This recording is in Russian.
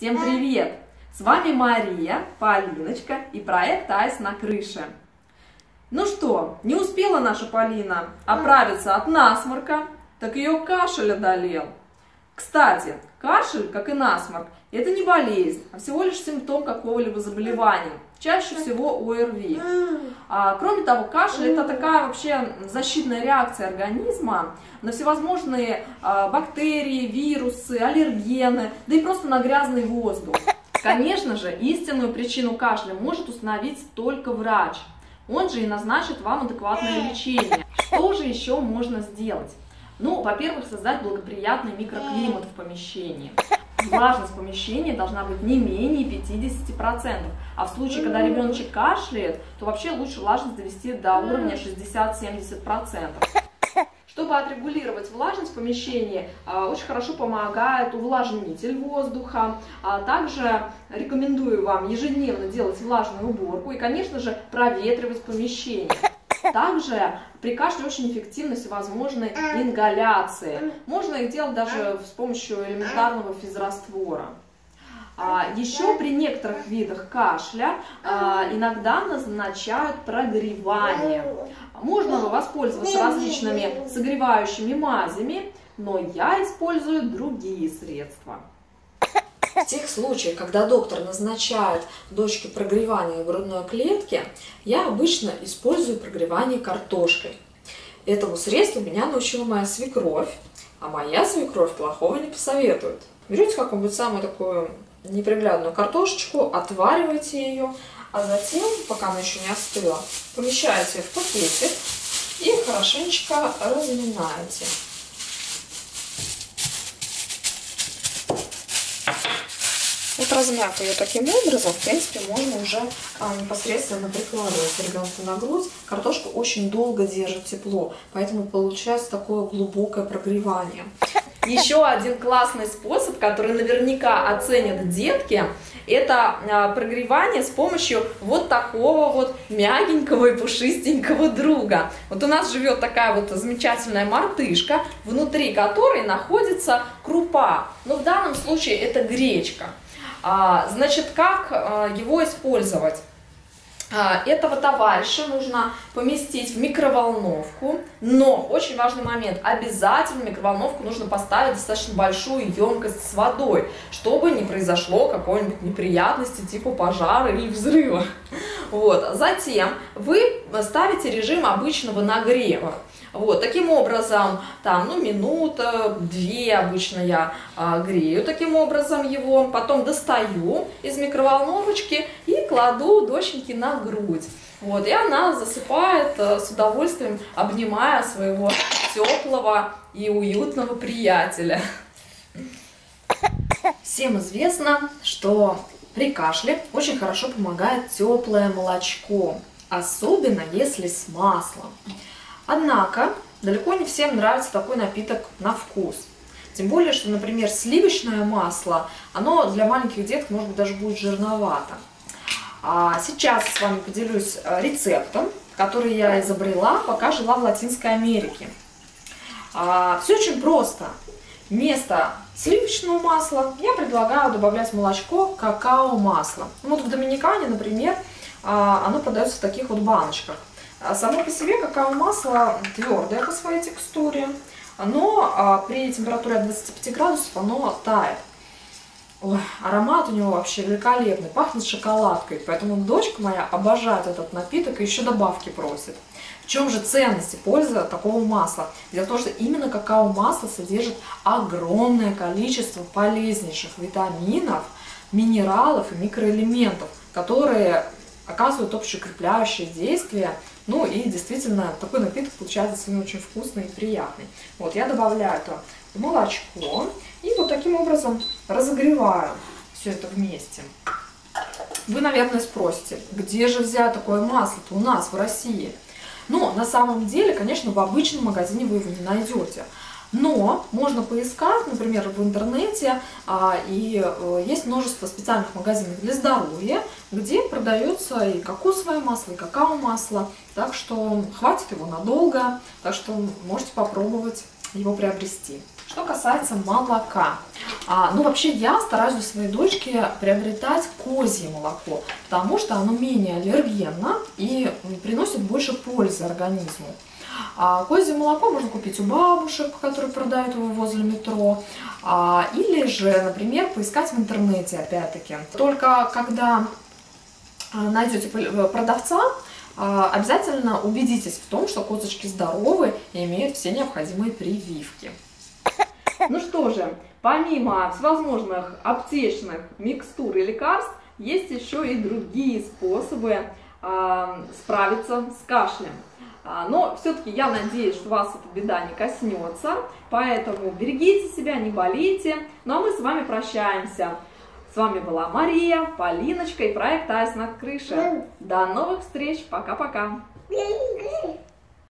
Всем привет! С вами Мария, Полиночка и проект «Айс на крыше». Ну что, не успела наша Полина оправиться от насморка, так ее кашель одолел. Кстати, кашель, как и насморк, это не болезнь, а всего лишь симптом какого-либо заболевания, чаще всего ОРВИ. Кроме того, кашель это такая вообще защитная реакция организма на всевозможные бактерии, вирусы, аллергены, да и просто на грязный воздух. Конечно же, истинную причину кашля может установить только врач. Он же и назначит вам адекватное лечение. Что же еще можно сделать? Ну, во-первых, создать благоприятный микроклимат в помещении. Влажность помещения должна быть не менее 50%. А в случае, когда ребеночек кашляет, то вообще лучше влажность довести до уровня 60-70%. Чтобы отрегулировать влажность в помещении, очень хорошо помогает увлажнитель воздуха. Также рекомендую вам ежедневно делать влажную уборку и, конечно же, проветривать помещение. Также при кашле очень эффективны всевозможные ингаляции. Можно их делать даже с помощью элементарного физраствора. Еще при некоторых видах кашля иногда назначают прогревание. Можно воспользоваться различными согревающими мазями, но я использую другие средства. В тех случаях, когда доктор назначает дочке прогревание грудной клетки, я обычно использую прогревание картошкой. Этому средству меня научила моя свекровь, а моя свекровь плохого не посоветует. Берете какую-нибудь самую такую неприглядную картошечку, отвариваете ее, а затем, пока она еще не остыла, помещаете в пакетик и хорошенечко разминаете. Вот размяв ее таким образом, в принципе, можно уже непосредственно прикладывать ребенку на грудь. Картошка очень долго держит тепло, поэтому получается такое глубокое прогревание. Еще один классный способ, который наверняка оценят детки, это прогревание с помощью вот такого вот мягенького и пушистенького друга. Вот у нас живет такая вот замечательная мартышка, внутри которой находится крупа. Но в данном случае это гречка. Значит, как его использовать? Этого товарища нужно поместить в микроволновку, но очень важный момент, обязательно в микроволновку нужно поставить достаточно большую емкость с водой, чтобы не произошло какой-нибудь неприятности типа пожара или взрыва. Вот. Затем вы ставите режим обычного нагрева. Вот, таким образом, там, ну, минута-две обычно я грею таким образом его, потом достаю из микроволновочки и кладу доченьке на грудь. Вот, и она засыпает с удовольствием, обнимая своего теплого и уютного приятеля. Всем известно, что при кашле очень хорошо помогает теплое молочко, особенно если с маслом. Однако, далеко не всем нравится такой напиток на вкус. Тем более, что, например, сливочное масло, оно для маленьких деток, может быть, даже будет жирновато. Сейчас с вами поделюсь рецептом, который я изобрела, пока жила в Латинской Америке. Все очень просто. Вместо сливочного масла я предлагаю добавлять молочко, какао-масло. Вот в Доминикане, например, оно продается в таких вот баночках. Само по себе какао-масло твердое по своей текстуре, но при температуре от 25 градусов оно тает. Ой, аромат у него вообще великолепный, пахнет шоколадкой, поэтому дочка моя обожает этот напиток и еще добавки просит. В чем же ценность и польза такого масла? Дело в том, что именно какао-масло содержит огромное количество полезнейших витаминов, минералов и микроэлементов, которые оказывают общеукрепляющее действие. Ну и действительно такой напиток получается очень вкусный и приятный. Вот я добавляю это в молочко и вот таким образом разогреваю все это вместе. Вы, наверное, спросите, где же взять такое масло-то у нас в России? Но на самом деле, конечно, в обычном магазине вы его не найдете. Но можно поискать, например, в интернете, и есть множество специальных магазинов для здоровья, где продается и кокосовое масло, и какао-масло. Так что хватит его надолго, так что можете попробовать его приобрести. Что касается молока, ну вообще я стараюсь для своей дочки приобретать козье молоко, потому что оно менее аллергенно и приносит больше пользы организму. Козье молоко можно купить у бабушек, которые продают его возле метро, или же, например, поискать в интернете, опять-таки. Только когда найдете продавца, обязательно убедитесь в том, что козочки здоровы и имеют все необходимые прививки. Ну что же, помимо всевозможных аптечных микстур и лекарств, есть еще и другие способы справиться с кашлем. Но все-таки я надеюсь, что вас эта беда не коснется, поэтому берегите себя, не болейте. Ну а мы с вами прощаемся. С вами была Мария, Полиночка и проект «Айс на крыше». До новых встреч, пока-пока!